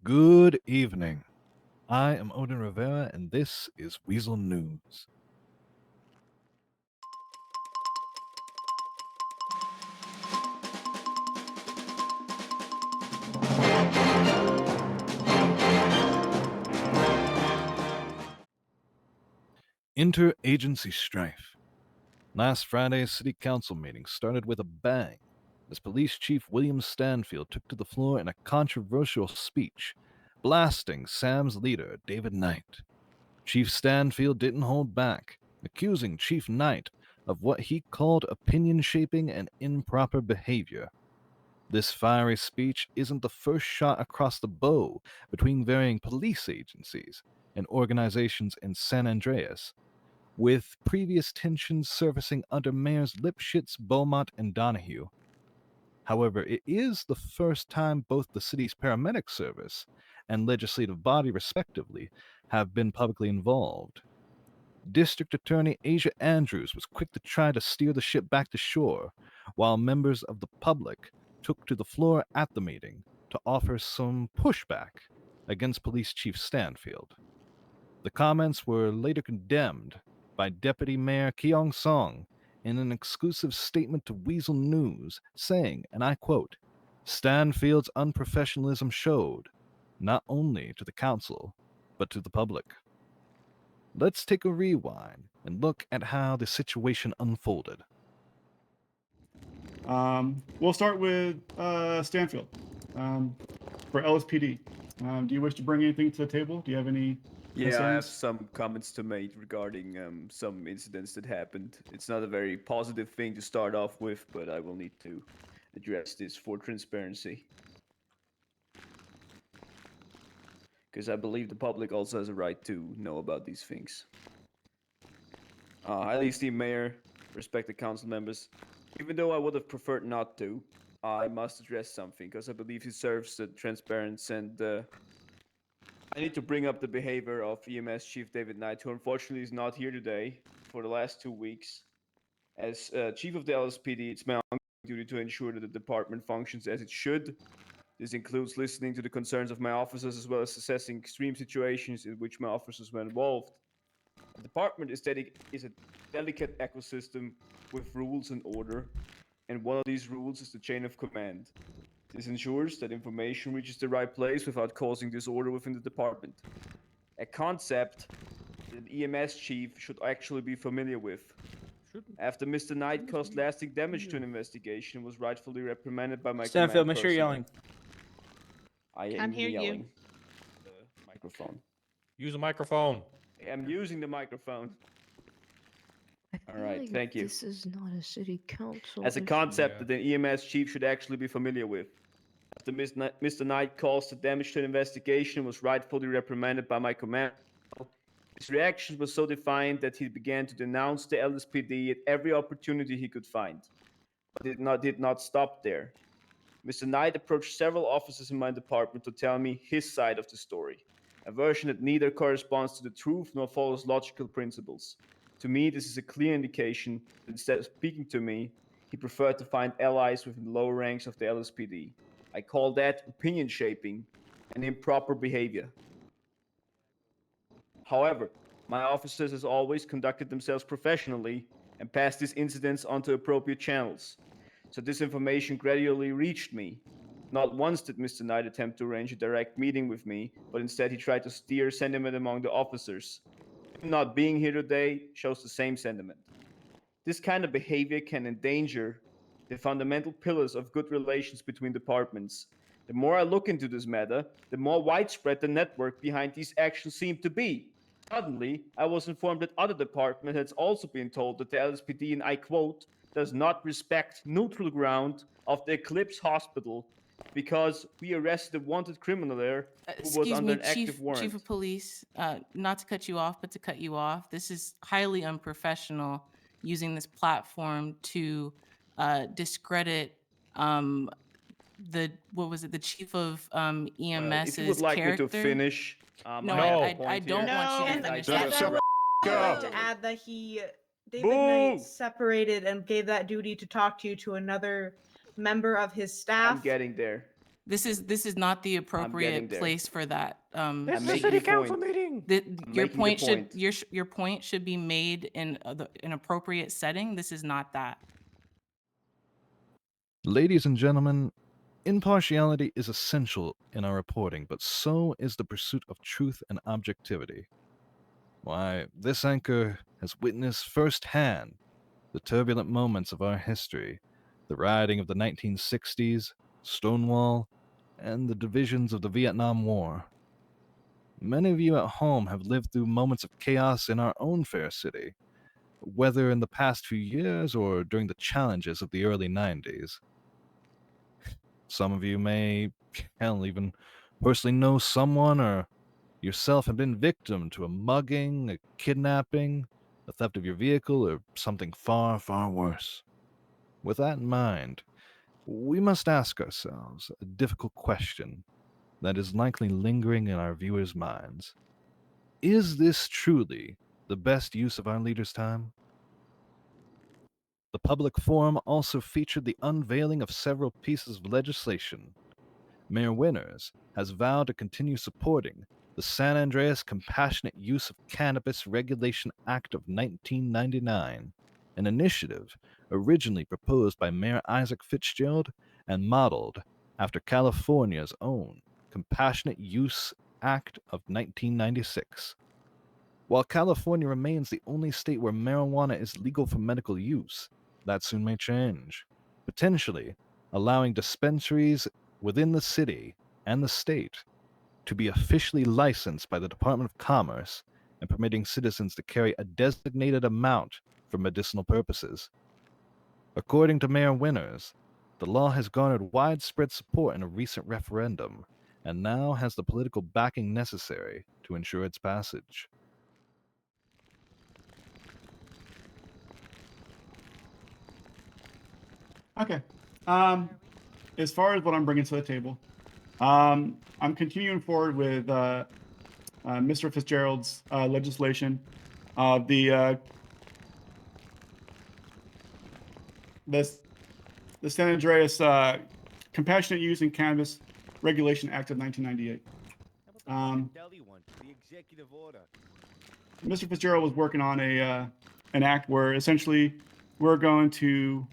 Good evening. I am Odin Rivera, and this is Weasel News. Interagency strife. Last Friday's City Council meeting started with a bang as Police Chief William Stanfield took to the floor in a controversial speech, blasting Sam's leader, David Knight. Chief Stanfield didn't hold back, accusing Chief Knight of what he called opinion shaping and improper behavior. This fiery speech isn't the first shot across the bow between varying police agencies and organizations in San Andreas, with previous tensions surfacing under Mayors Lipschitz, Beaumont, and Donahue. However, it is the first time both the city's paramedic service and legislative body, respectively, have been publicly involved. District Attorney Asia Andrews was quick to try to steer the ship back to shore, while members of the public took to the floor at the meeting to offer some pushback against Police Chief Stanfield. The comments were later condemned by Deputy Mayor Keong Song in an exclusive statement to Weasel News, saying, and I quote, Stanfield's unprofessionalism showed, not only to the council, but to the public. Let's take a rewind and look at how the situation unfolded. We'll start with Stanfield for LSPD. Do you wish to bring anything to the table? Do you have any Yeah, I have concerns? some comments to make regarding some incidents that happened. It's not a very positive thing to start off with, but I will need to address this for transparency. Because I believe the public also has a right to know about these things. Highly esteemed mayor, respected council members, even though I would have preferred not to, I must address something because I believe it serves the transparency and I need to bring up the behavior of EMS Chief David Knight, who unfortunately is not here today for the last 2 weeks. As Chief of the LSPD, it's my ongoing duty to ensure that the department functions as it should. This includes listening to the concerns of my officers as well as assessing extreme situations in which my officers were involved. The department is a delicate ecosystem with rules and order, and one of these rules is the chain of command. This ensures that information reaches the right place without causing disorder within the department. A concept that an EMS chief should actually be familiar with. After Mr. Knight caused lasting damage to an investigation and was rightfully reprimanded by my Stanfield, command make sure you're personnel. yelling. I am Can't hear you. yelling. The microphone. Use a microphone. I'm using the microphone. I All feel right, like thank you. This is not a city council. As a issue. concept that an EMS chief should actually be familiar with. After Mr. Knight caused the damage to an investigation and was rightfully reprimanded by my command, his reaction was so defiant that he began to denounce the LSPD at every opportunity he could find. But did not stop there. Mr. Knight approached several officers in my department to tell me his side of the story, a version that neither corresponds to the truth nor follows logical principles. To me, this is a clear indication that instead of speaking to me, he preferred to find allies within the lower ranks of the LSPD. I call that opinion shaping and improper behavior. However, my officers, as always, conducted themselves professionally and passed these incidents onto appropriate channels. So this information gradually reached me. Not once did Mr. Knight attempt to arrange a direct meeting with me, but instead he tried to steer sentiment among the officers. Him not being here today shows the same sentiment. This kind of behavior can endanger the fundamental pillars of good relations between departments. The more I look into this matter, the more widespread the network behind these actions seemed to be. Suddenly, I was informed that other departments had also been told that the LSPD, and I quote, does not respect neutral ground of the Eclipse Hospital because we arrested a wanted criminal there who was Excuse under me, an active warrant. Chief of Police, not to cut you off, but to cut you off. This is highly unprofessional using this platform to discredit the chief of EMS's If you would like character. me to finish, No, I have a I point don't here. want you to And finish. Shut that. up. I'd like Go. to add that David Boo! Knight separated and gave that duty to talk to you to another member of his I'm staff. getting there. This is not the getting appropriate there. place for that. I'm making the point. meeting. Your making the point should point. your point should be made in an appropriate setting. This is not that. Ladies and gentlemen, impartiality is essential in our reporting, but so is the pursuit of truth and objectivity. Why, this anchor has witnessed firsthand the turbulent moments of our history, the rioting of the 1960s, Stonewall, and the divisions of the Vietnam War. Many of you at home have lived through moments of chaos in our own fair city, whether in the past few years or during the challenges of the early 90s. Some of you may, hell, even personally know someone or yourself have been victim to a mugging, a kidnapping, a theft of your vehicle, or something far, far worse. With that in mind, we must ask ourselves a difficult question that is likely lingering in our viewers' minds. Is this truly the best use of our leaders' time? The public forum also featured the unveiling of several pieces of legislation. Mayor Winters has vowed to continue supporting the San Andreas Compassionate Use of Cannabis Regulation Act of 1999, an initiative originally proposed by Mayor Isaac Fitzgerald and modeled after California's own Compassionate Use Act of 1996. While California remains the only state where marijuana is legal for medical use, that soon may change, potentially allowing dispensaries within the city and the state to be officially licensed by the Department of Commerce and permitting citizens to carry a designated amount for medicinal purposes. According to Mayor Winters, the law has garnered widespread support in a recent referendum and now has the political backing necessary to ensure its passage. Okay. As far as what I'm bringing to the table, I'm continuing forward with Mr. Fitzgerald's legislation, the San Andreas Compassionate Use in Cannabis Regulation Act of 1998. The executive order. Mr. Fitzgerald was working on an act where essentially we're going to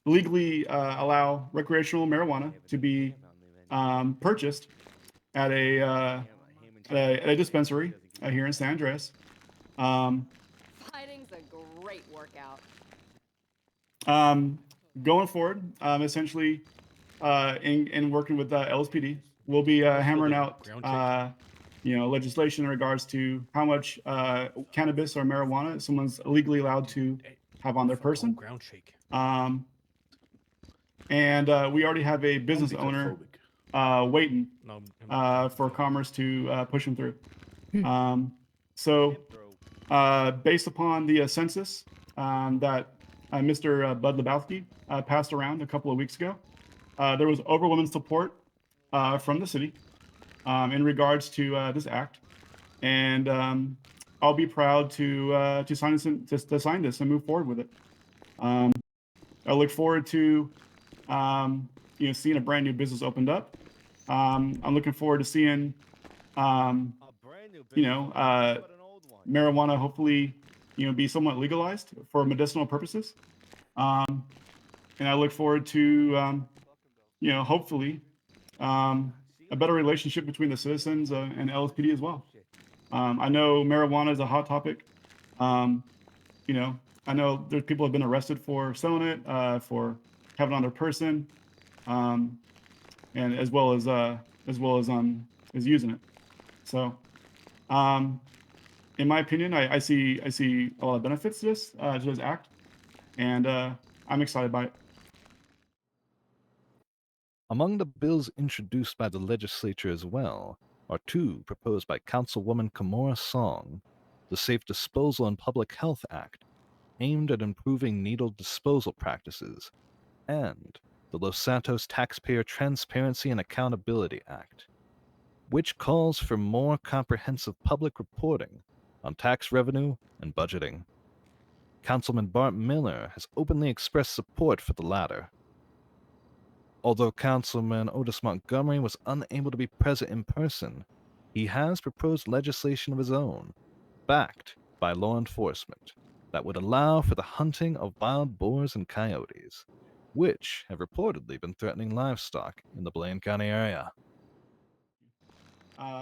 legally allow recreational marijuana to be purchased at a dispensary here in San Andreas. Fighting's a great workout. Going forward, essentially, in working with LSPD, we'll be hammering out, legislation in regards to how much cannabis or marijuana someone's legally allowed to have on their person. And we already have a business owner waiting for Commerce to push them through. So based upon the census that Mr. Bud Lebowski passed around a couple of weeks ago, there was overwhelming support from the city in regards to this act, and I'll be proud to sign this and move forward with it. I look forward to seeing a brand new business opened up. I'm looking forward to seeing marijuana hopefully be somewhat legalized for medicinal purposes. And I look forward to hopefully a better relationship between the citizens and LSPD as well. I know marijuana is a hot topic. I know there's people have been arrested for selling it, for having it on their person, and as well as using it. So, in my opinion, I see a lot of benefits to this act, and I'm excited by it. Among the bills introduced by the legislature as well are two proposed by Councilwoman Kimora Song, the Safe Disposal and Public Health Act, aimed at improving needle disposal practices, and the Los Santos Taxpayer Transparency and Accountability Act, which calls for more comprehensive public reporting on tax revenue and budgeting. Councilman Bart Miller has openly expressed support for the latter. Although Councilman Otis Montgomery was unable to be present in person, he has proposed legislation of his own, backed by law enforcement, that would allow for the hunting of wild boars and coyotes, which have reportedly been threatening livestock in the Blaine County area.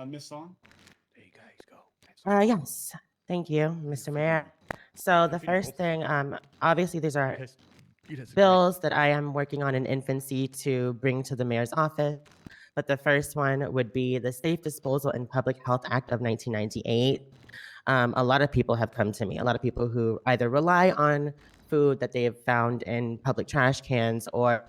Miss Song? There you guys go. Yes. Thank you, Mr. Mayor. So the first thing, obviously these are bills that I am working on in infancy to bring to the mayor's office. But the first one would be the Safe Disposal and Public Health Act of 1998. A lot of people have come to me, a lot of people who either rely on food that they have found in public trash cans or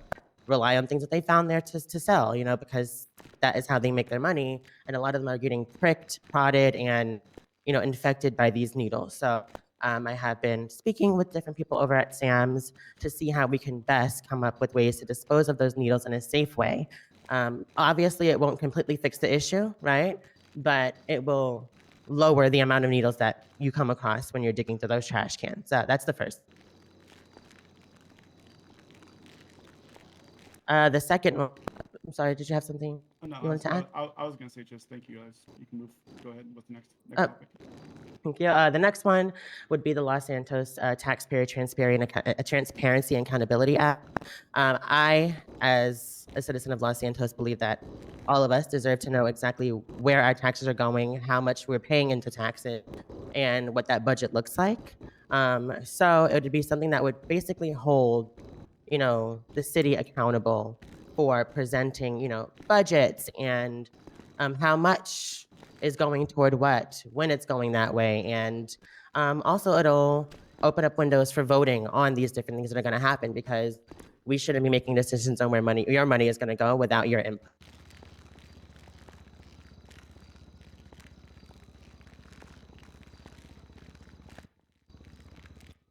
rely on things that they found there to sell, you know, because that is how they make their money. And a lot of them are getting pricked, prodded, and, you know, infected by these needles. So I have been speaking with different people over at Sam's to see how we can best come up with ways to dispose of those needles in a safe way. Obviously, it won't completely fix the issue, right? But it will lower the amount of needles that you come across when you're digging through those trash cans. That's the first. The second one, I'm sorry, did you have something No, you wanted to add? I was going to say just thank you guys. You can move. Go ahead with the next Oh. topic. Thank you. The next one would be the Los Santos Taxpayer Transparency and Accountability Act. I, as a citizen of Los Santos, believe that all of us deserve to know exactly where our taxes are going, how much we're paying into taxes, and what that budget looks like. So it would be something that would basically hold, you know, the city accountable for presenting, you know, budgets and how much is going toward what, when it's going that way. And also it'll open up windows for voting on these different things that are gonna happen, because we shouldn't be making decisions on where your money is gonna go without your input.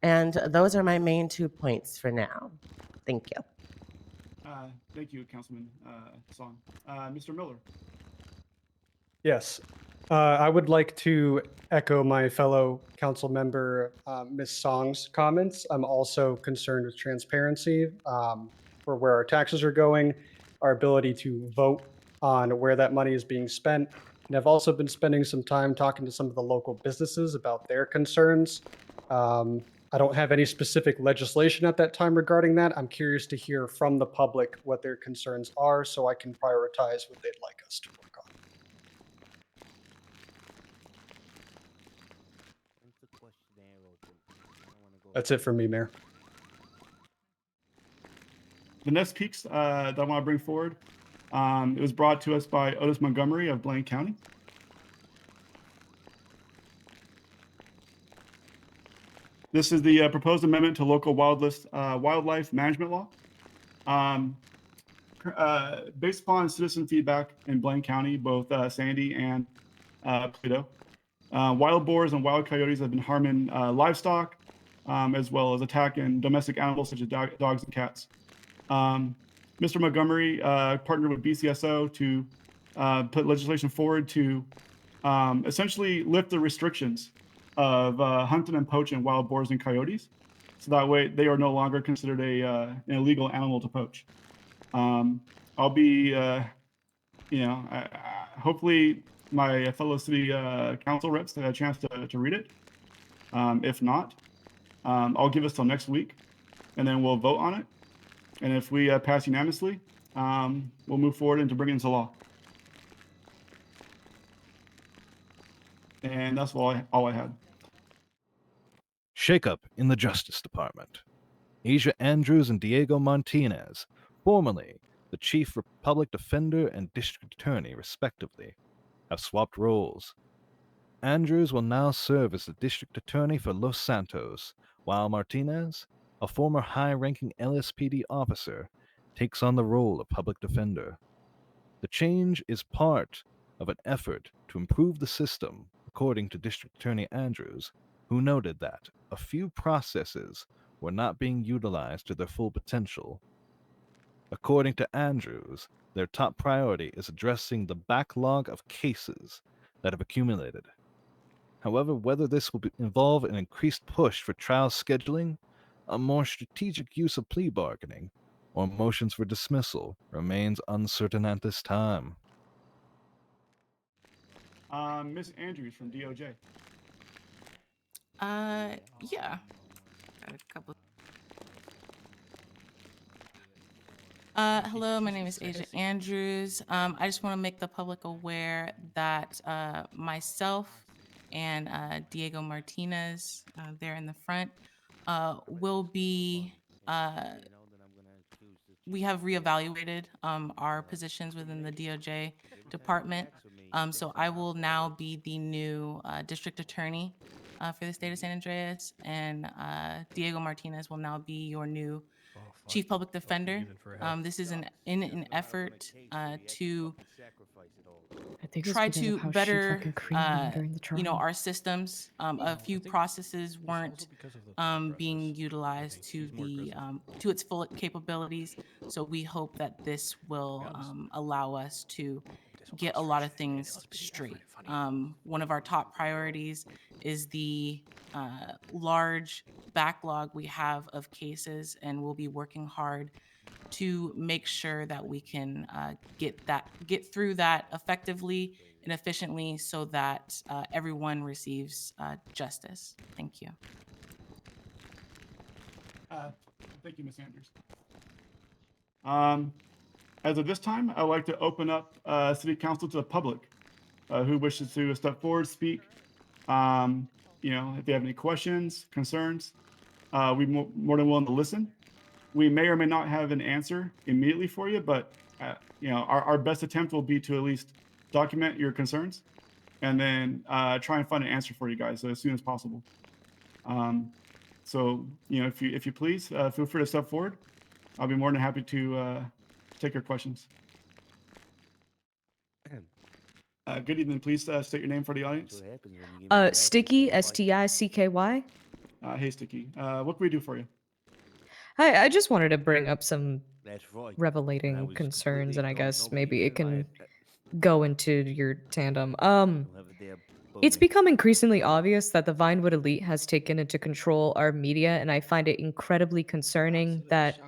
And those are my main 2 points for now. Thank you. Thank you, Councilman Song. Mr. Miller? Yes. I would like to echo my fellow council member, Ms. Song's comments. I'm also concerned with transparency for where our taxes are going, our ability to vote on where that money is being spent. And I've also been spending some time talking to some of the local businesses about their concerns. I don't have any specific legislation at that time regarding that. I'm curious to hear from the public what their concerns are so I can prioritize what they'd like us to work on. That's it for me, Mayor. The next peaks that I want to bring forward, it was brought to us by Otis Montgomery of Blaine County. This is the proposed amendment to local wildlife management law. Based upon citizen feedback in Blaine County, both Sandy and Pluto, wild boars and wild coyotes have been harming livestock, as well as attacking domestic animals such as dogs and cats. Mr. Montgomery partnered with BCSO to put legislation forward to essentially lift the restrictions of hunting and poaching wild boars and coyotes. So that way they are no longer considered an illegal animal to poach. I'll be, hopefully my fellow city council reps had a chance to read it. If not, I'll give us till next week and then we'll vote on it. And if we pass unanimously, we'll move forward into bringing it into law. And that's all I had. Shakeup in the Justice Department. Asia Andrews and Diego Martinez, formerly the Chief Public Defender and District Attorney, respectively, have swapped roles. Andrews will now serve as the District Attorney for Los Santos, while Martinez, a former high-ranking LSPD officer, takes on the role of Public Defender. The change is part of an effort to improve the system, according to District Attorney Andrews, who noted that a few processes were not being utilized to their full potential. According to Andrews, their top priority is addressing the backlog of cases that have accumulated. However, whether this will involve an increased push for trial scheduling, a more strategic use of plea bargaining, or motions for dismissal remains uncertain at this time. Miss Andrews from DOJ. Yeah. Got a couple. Hello, my name is Asia Andrews. I just want to make the public aware that myself and Diego Martinez, there in the front, will be. We have reevaluated our positions within the DOJ department. So I will now be the new district attorney for the state of San Andreas, and Diego Martinez will now be your new chief public defender. This is in an effort to I think it's try because of to how she better, fucking creamed him during the trial. our systems. A few processes weren't being utilized to the to its full capabilities. So we hope that this will allow us to get a lot of things straight. One of our top priorities is the large backlog we have of cases, and we'll be working hard to make sure that we can get through that effectively and efficiently, so that everyone receives justice. Thank you. Thank you, Ms. Andrews. As of this time, I would like to open up City Council to the public who wishes to step forward, speak. If they have any questions, concerns, we're more than willing to listen. We may or may not have an answer immediately for you, but our best attempt will be to at least document your concerns, and then try and find an answer for you guys as soon as possible. If you please, feel free to step forward. I'll be more than happy to take your questions. Good evening. Please state your name for the audience. Sticky, Sticky. Hey, Sticky. What can we do for you? Hi, I just wanted to bring up some revelating concerns, and I guess maybe it can go into your tandem. It's become increasingly obvious that the Vinewood elite has taken into control our media, and I find it incredibly concerning that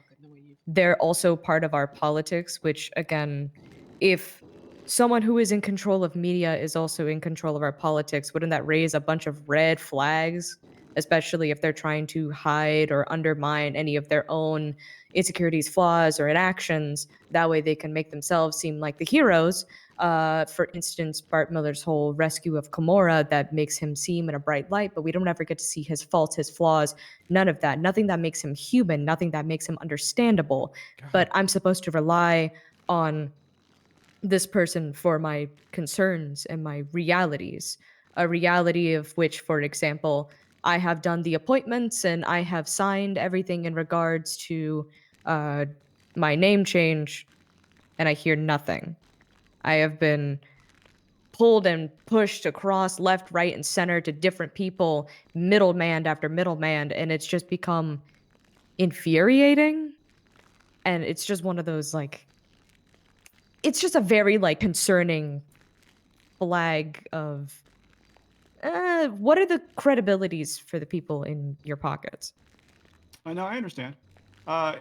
they're also part of our politics, which, again, if someone who is in control of media is also in control of our politics, wouldn't that raise a bunch of red flags, especially if they're trying to hide or undermine any of their own insecurities, flaws, or inactions? That way they can make themselves seem like the heroes. For instance, Bart Miller's whole rescue of Kimura, that makes him seem in a bright light, but we don't ever get to see his faults, his flaws, none of that. Nothing that makes him human, nothing that makes him understandable. But I'm supposed to rely on this person for my concerns and my realities. A reality of which, for example, I have done the appointments and I have signed everything in regards to my name change, and I hear nothing. I have been pulled and pushed across left, right, and center to different people, middleman after middleman, and it's just become infuriating. And it's just one of those, it's just a very, concerning flag of, what are the credibilities for the people in your pockets? I know, I understand.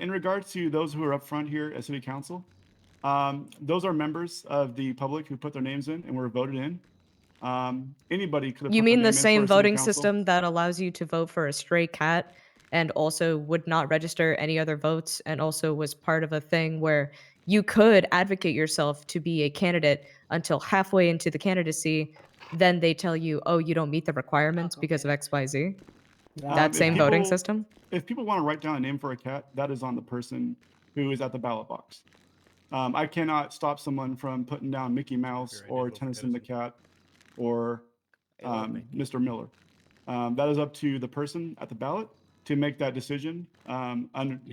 In regards to those who are up front here at City Council, those are members of the public who put their names in and were voted in. Anybody could have. You put mean their the name in for same a city voting council. system that allows you to vote for a stray cat and also would not register any other votes, and also was part of a thing where you could advocate yourself to be a candidate until halfway into the candidacy, then they tell you, oh, you don't meet the requirements because of XYZ? That same voting system? If people want to write down a name for a cat, that is on the person who is at the ballot box. I cannot stop someone from putting down Mickey Mouse or Tennyson the cat or Mr. Miller. That is up to the person at the ballot to make that decision,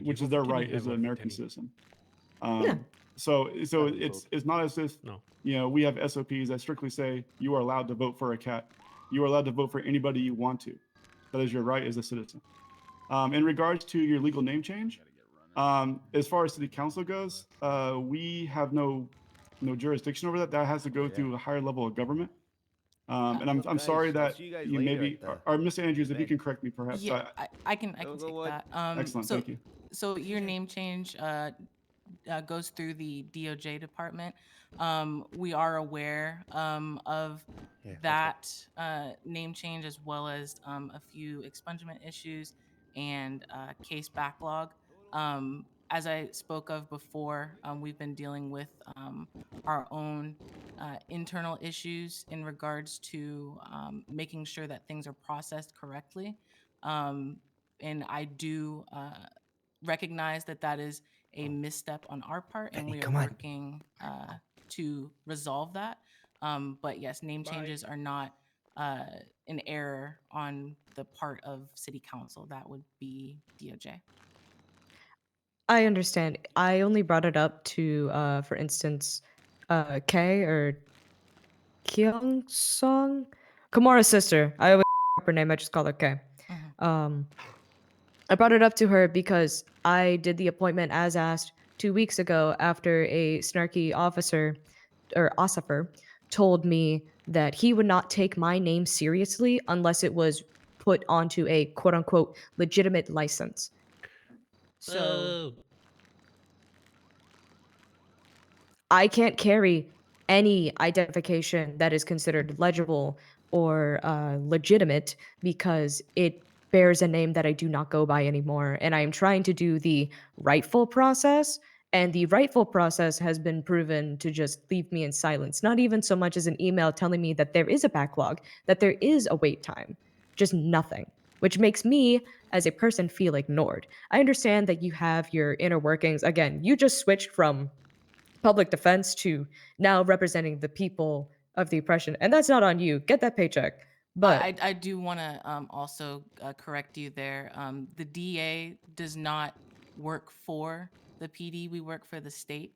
which is their right as an American citizen. So it's not as if we have SOPs that strictly say you are allowed to vote for a cat. You are allowed to vote for anybody you want to. That is your right as a citizen. In regards to your legal name change, as far as City Council goes, we have no jurisdiction over that. That has to go through a higher level of government. And I'm sorry that you maybe, or Miss Andrews, if you can correct me perhaps. Yeah, I can take that. Excellent, So, thank you. so your name change goes through the DOJ department. We are aware of that name change, as well as a few expungement issues and case backlog. As I spoke of before, we've been dealing with our own internal issues in regards to making sure that things are processed correctly. And I do recognize that that is a misstep on our part, and we are working to resolve that. But yes, name changes are not an error on the part of City Council. That would be DOJ. I understand. I only brought it up to, for instance, Kay or Kyung Song, Kimura's sister. I always her name. I just call her Kay. I brought it up to her because I did the appointment as asked 2 weeks ago after a snarky officer or Ossifer told me that he would not take my name seriously unless it was put onto a quote unquote legitimate license. So I can't carry any identification that is considered legible or legitimate because it bears a name that I do not go by anymore. And I am trying to do the rightful process. And the rightful process has been proven to just leave me in silence, not even so much as an email telling me that there is a backlog, that there is a wait time, just nothing, which makes me as a person feel ignored. I understand that you have your inner workings. Again, you just switched from public defense to now representing the people of the oppression. And that's not on you. Get that paycheck. But I do want to also correct you there. The DA does not work for the PD. We work for the state.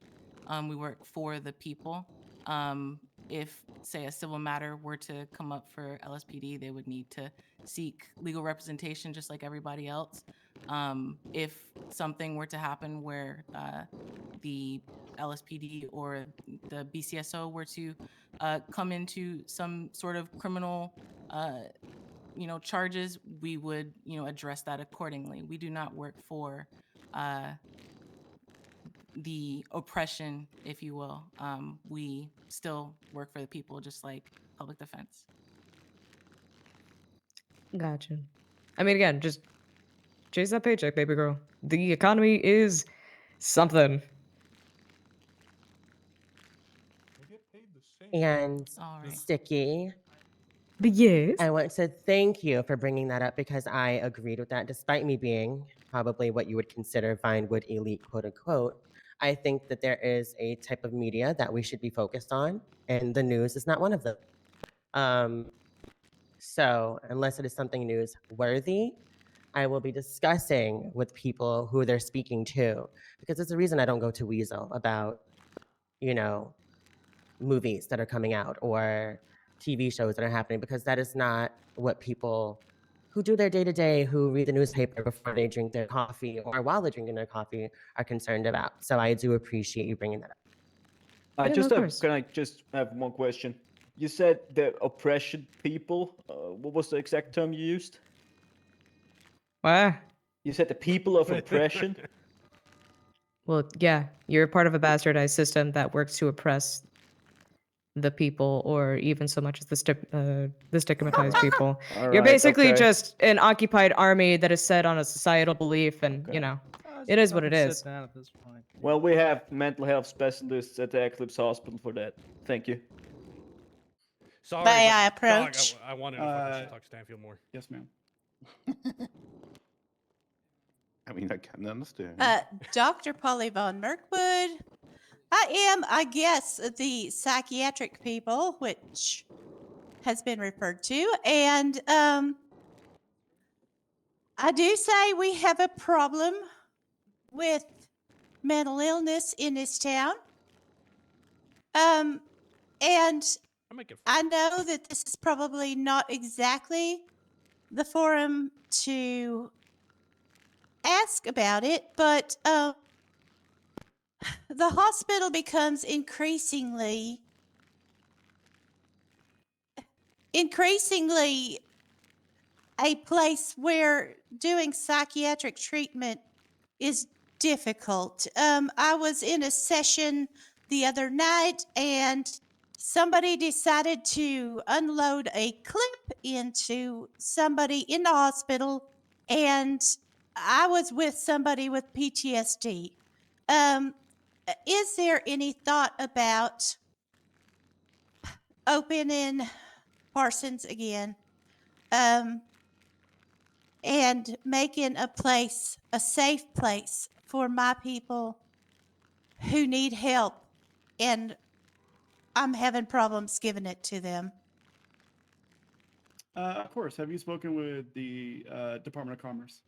We work for the people. If, say, a civil matter were to come up for LSPD, they would need to seek legal representation just like everybody else. If something were to happen where the LSPD or the BCSO were to come into some sort of criminal charges, we would, address that accordingly. We do not work for the oppression, if you will. We still work for the people, just like public defense. gotcha. I mean, again, just chase that paycheck, baby girl. The economy is something. And All right. Sticky, But yes. I want to thank you for bringing that up because I agreed with that, despite me being probably what you would consider Vinewood elite, quote unquote. I think that there is a type of media that we should be focused on, and the news is not one of them. So, unless it is something newsworthy, I will be discussing with people who they're speaking to, because it's the reason I don't go to Weasel about, movies that are coming out or TV shows that are happening, because that is not what people who do their day-to-day, who read the newspaper before they drink their coffee or while they're drinking their coffee, are concerned about. So I do appreciate you bringing that up. Can I just have one question? You said the oppression people. What was the exact term you used? What? You said the people of oppression. Well, yeah, you're part of a bastardized system that works to oppress the people, or even so much as the stigmatized people. You're basically just an occupied army that is set on a societal belief, and it is what it is. Well, we have mental health specialists at the Eclipse Hospital for that. Thank you. Sorry, May I dog, approach? I wanted to fucking talk to Stanfield more. Yes, ma'am. I mean, I can understand. Dr. Polly von Mirkwood. I am, I guess, the psychiatric people, which has been referred to. And I do say we have a problem with mental illness in this town. And I know that this is probably not exactly the forum to ask about it, but the hospital becomes increasingly increasingly a place where doing psychiatric treatment is difficult. I was in a session the other night and somebody decided to unload a clip into somebody in the hospital, and I was with somebody with PTSD. Is there any thought about opening Parsons again? And making a place, a safe place for my people who need help, and I'm having problems giving it to them. Of course. Have you spoken with the Department of Commerce?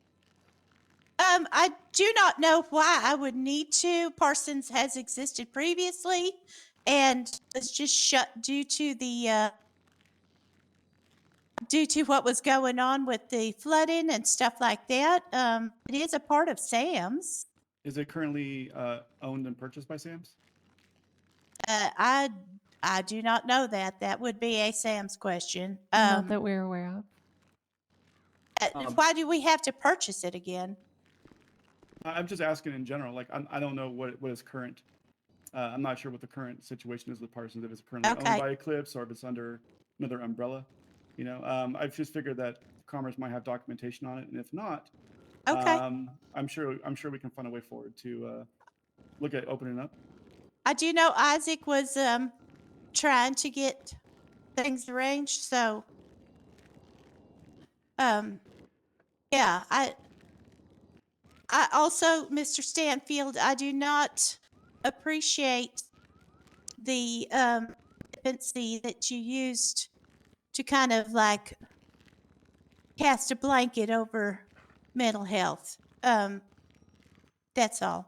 I do not know why I would need to. Parsons has existed previously, and it's just shut due to the due to what was going on with the flooding and stuff like that. It is a part of Sam's. Is it currently owned and purchased by Sam's? I do not know that. That would be a Sam's question. Not that we're aware of. Why do we have to purchase it again? I'm just asking in general. Like, I don't know what is current. I'm not sure what the current situation is with Parsons. If it's currently Okay. owned by Eclipse or if it's under another umbrella. You know, I've just figured that Commerce might have documentation on it, and if not, Okay. I'm sure we can find a way forward to look at opening up. I do know Isaac was trying to get things arranged, so yeah, I also, Mr. Stanfield, I do not appreciate the fancy that you used to kind of like cast a blanket over mental health. That's all.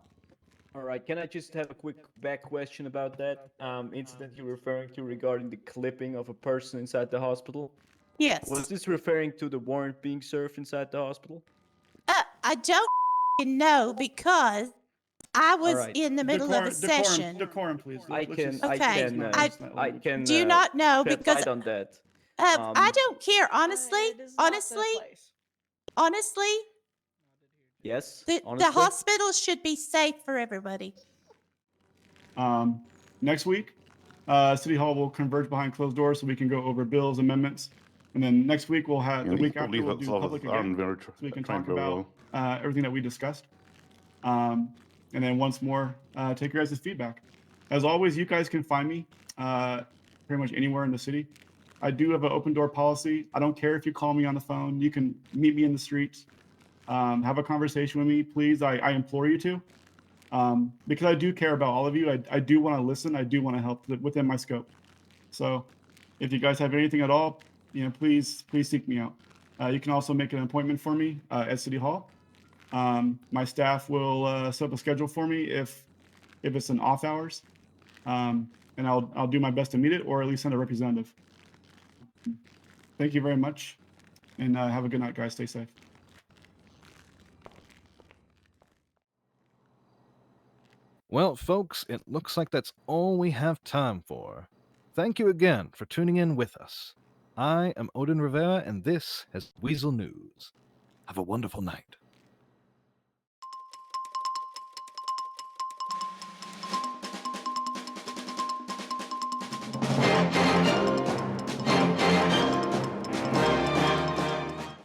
All right, can I just have a quick back question about that incident you're referring to regarding the clipping of a person inside the hospital? Yes. Was this referring to the warrant being served inside the hospital? I don't know because I was right. in the middle of a session. Decorum, please. I Let's can, just- I Okay. can, I I can. Do not know shed because light on that. I don't care. Honestly, honestly, Yes. the honestly? hospital should be safe for everybody. Next week, City Hall will converge behind closed doors so we can go over bills, amendments, and then next week we'll have the week after we'll do public again, so we can talk about everything that we discussed. And then once more, take your guys' feedback. As always, you guys can find me pretty much anywhere in the city. I do have an open door policy. I don't care if you call me on the phone. You can meet me in the streets. Have a conversation with me, please. I implore you to. Because I do care about all of you. I do want to listen. I do want to help within my scope. So if you guys have anything at all, please seek me out. You can also make an appointment for me at City Hall. My staff will set up a schedule for me if it's an off hours, and I'll do my best to meet it or at least send a representative. Thank you very much, and have a good night, guys. Stay safe. Well, folks, it looks like that's all we have time for. Thank you again for tuning in with us. I am Odin Rivera, and this has Weasel News. Have a wonderful night.